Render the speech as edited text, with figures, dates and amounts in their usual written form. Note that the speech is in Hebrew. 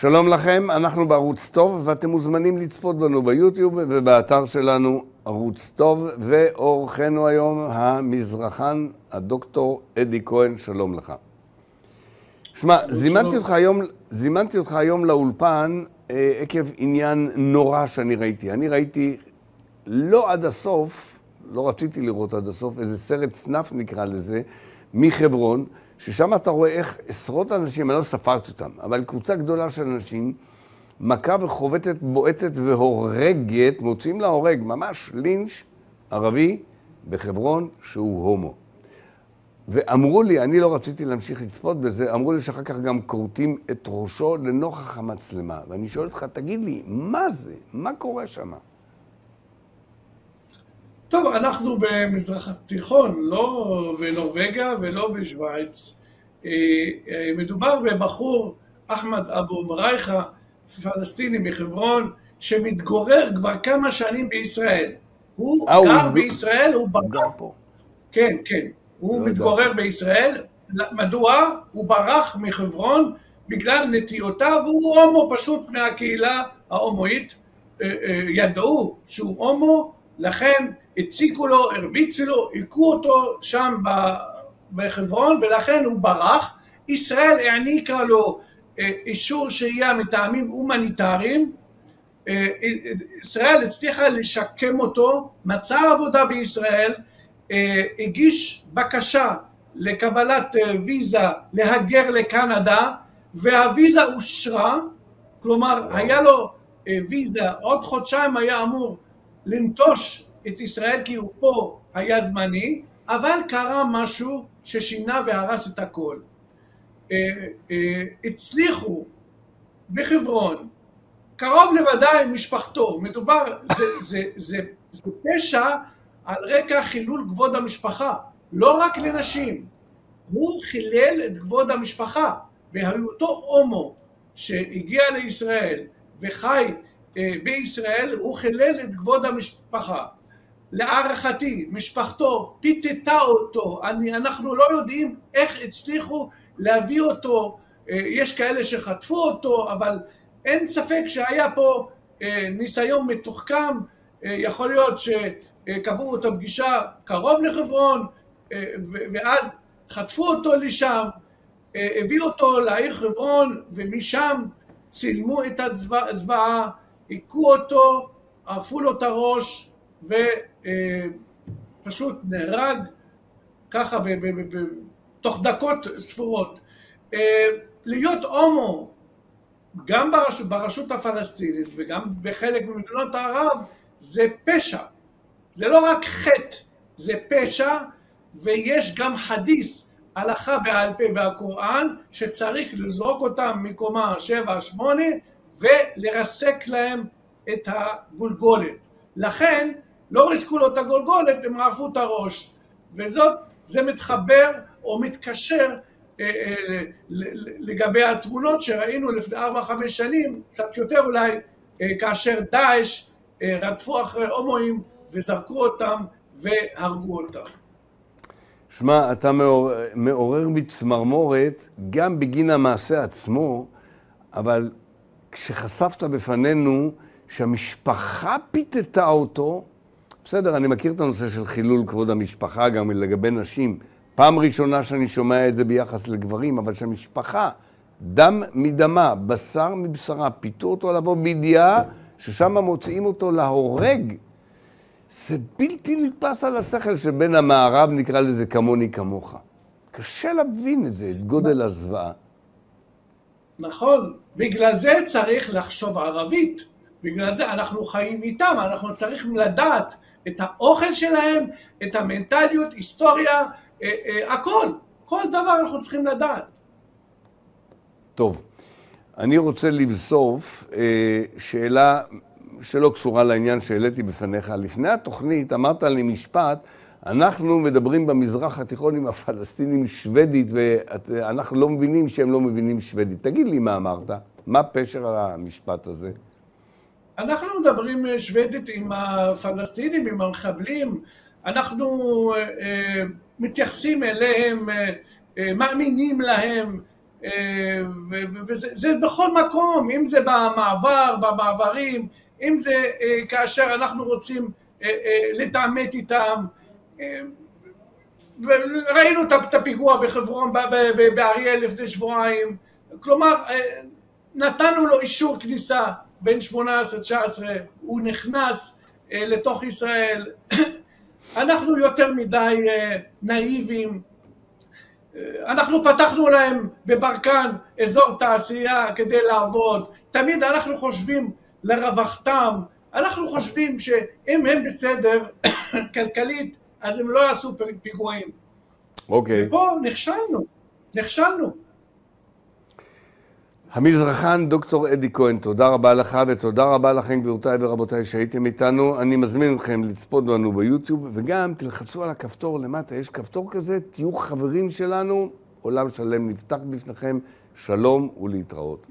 שלום לכם, אנחנו בערוץ טוב ואתם מוזמנים לצפות בנו ביוטיוב ובאתר שלנו ערוץ טוב, ואורחנו היום המזרחן הדוקטור אדי כהן. שלום לך. שמע, זימנתי אותך היום לאולפן עקב עניין נורא שאני ראיתי. אני ראיתי לא עד הסוף, לא רציתי לראות עד הסוף, איזה סרט סנאפ נקרא לזה, מחברון, ששם אתה רואה איך עשרות אנשים, אני לא ספרתי אותם, אבל קבוצה גדולה של אנשים, מכה וחובטת, בועטת והורגת, מוצאים להורג, ממש לינץ' ערבי בחברון שהוא הומו. ואמרו לי, אני לא רציתי להמשיך לצפות בזה, אמרו לי שאחר כך גם קורטים את ראשו לנוכח המצלמה. ואני שואל אותך, תגיד לי, מה זה? מה קורה שם? טוב, אנחנו במזרח התיכון, לא בנורווגיה ולא בשוויץ. מדובר בבחור, אחמד אבו מרייחה, פלסטיני מחברון, שמתגורר כבר כמה שנים בישראל. הוא גר בישראל, הוא ברח פה. כן, כן. הוא מתגורר בישראל. מדוע? הוא ברח מחברון בגלל נטיותיו, והוא הומו פשוט מהקהילה ההומואית. ידעו שהוא הומו, לכן הציקו לו, הרביצו לו, הכו אותו שם בחברון, ולכן הוא ברח. ישראל העניקה לו אישור שהייה מטעמים הומניטריים. ישראל הצליחה לשקם אותו, מצא עבודה בישראל, הגיש בקשה לקבלת ויזה להגר לקנדה, והוויזה אושרה, כלומר היה לו ויזה, עוד חודשיים היה אמור לנטוש את ישראל כי הוא פה היה זמני, אבל קרה משהו ששינה והרס את הכל. הצליחו בחברון, קרוב לוודאי משפחתו, מדובר, זה פשע על רקע חילול כבוד המשפחה, לא רק לנשים, הוא חילל את כבוד המשפחה, בהיותו הומו שהגיע לישראל וחי בישראל, הוא חילל את כבוד המשפחה. להערכתי, משפחתו פיתתה אותו, אנחנו לא יודעים איך הצליחו להביא אותו, יש כאלה שחטפו אותו, אבל אין ספק שהיה פה ניסיון מתוחכם, יכול להיות שקבעו אותו פגישה קרוב לחברון, ואז חטפו אותו לשם, הביאו אותו לעיר חברון, ומשם צילמו את הזוועה, הכו אותו, ערפו לו את הראש, ופשוט נהרג ככה תוך דקות ספורות. להיות הומו, גם ברשות הפלסטינית וגם בחלק ממדינות הערב, זה פשע. זה לא רק חטא, זה פשע, ויש גם חדיס, הלכה בעל פה בקוראן, שצריך לזרוק אותם מקומה 7-8, ולרסק להם את הגולגולת. לכן, לא ריסקו לו את הגולגולת, הם ערפו את הראש. זה מתחבר או מתקשר לגבי התמונות שראינו לפני 4-5 שנים, קצת יותר אולי, כאשר דאעש רדפו אחרי הומואים וזרקו אותם והרגו אותם. שמע, אתה מעורר בצמרמורת גם בגין המעשה עצמו, אבל כשחשפת בפנינו שהמשפחה פיתתה אותו, בסדר, אני מכיר את הנושא של חילול כבוד המשפחה גם לגבי נשים. פעם ראשונה שאני שומע את זה ביחס לגברים, אבל שהמשפחה, דם מדמה, בשר מבשרה, פיתו אותו לבוא בידיעה, ששם מוציאים אותו להורג. זה בלתי נתפס על השכל שבין המערב, נקרא לזה כמוני כמוך. קשה להבין את זה, את גודל הזוועה. נכון, בגלל זה צריך לחשוב ערבית. בגלל זה אנחנו חיים איתם, אנחנו צריכים לדעת את האוכל שלהם, את המנטליות, היסטוריה, הכל. כל דבר אנחנו צריכים לדעת. טוב, אני רוצה לבסוף שאלה שלא קשורה לעניין שהעליתי בפניך. לפני התוכנית אמרת לי משפט, אנחנו מדברים במזרח התיכון עם הפלסטינים שוודית, ואנחנו לא מבינים שהם לא מבינים שוודית. תגיד לי מה אמרת, מה פשר המשפט הזה? אנחנו מדברים שוודית עם הפלסטינים, עם המחבלים, אנחנו מתייחסים אליהם, מאמינים להם, וזה בכל מקום, אם זה במעברים, אם זה כאשר אנחנו רוצים להתעמת איתם. ראינו את הפיגוע בחברון, באריאל לפני שבועיים. כלומר, נתנו לו אישור כניסה בין 18-19, הוא נכנס לתוך ישראל. אנחנו יותר מדי נאיבים. אנחנו פתחנו להם בברקן אזור תעשייה כדי לעבוד. תמיד אנחנו חושבים לרווחתם. אנחנו חושבים שאם הם בסדר כלכלית, אז הם לא יעשו פיגועים. אוקיי. ופה נכשלנו. המזרחן דוקטור אדי כהן, תודה רבה לך ותודה רבה לכם גבירותיי ורבותיי שהייתם איתנו. אני מזמין אתכם לצפות בנו ביוטיוב, וגם תלחצו על הכפתור למטה, יש כפתור כזה, תהיו חברים שלנו, עולם שלם נפתח בפניכם, שלום ולהתראות.